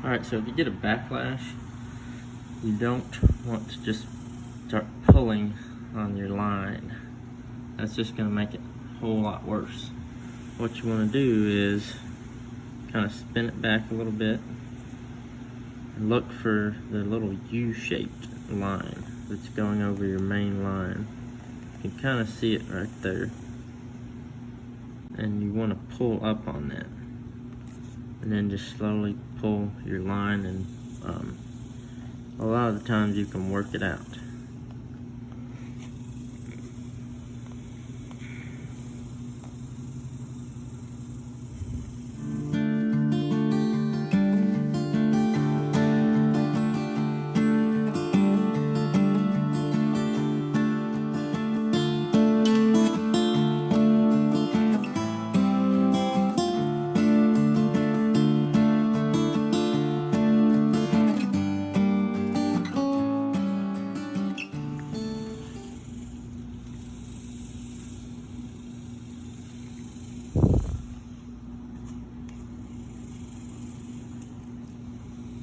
Alright, so if you get a backlash, you don't want to just start pulling on your line. That's just going to make it a whole lot worse. What you want to do is kind of spin it back a little bit and look for the little U-shaped line that's going over your main line. You can kind of see it right there. And you want to pull up on that. And then just slowly pull your line, and a lot of the times you can work it out.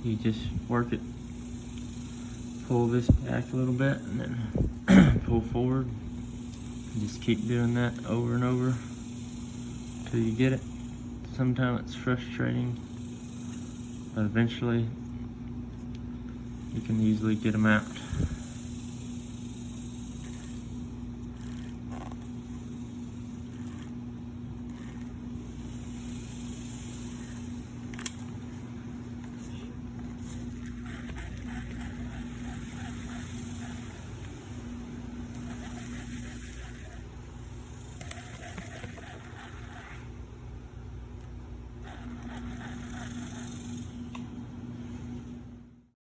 You just work it, pull this back a little bit, and then pull forward. Just keep doing that over and over till you get it. Sometimes it's frustrating, but eventually you can easily get them out.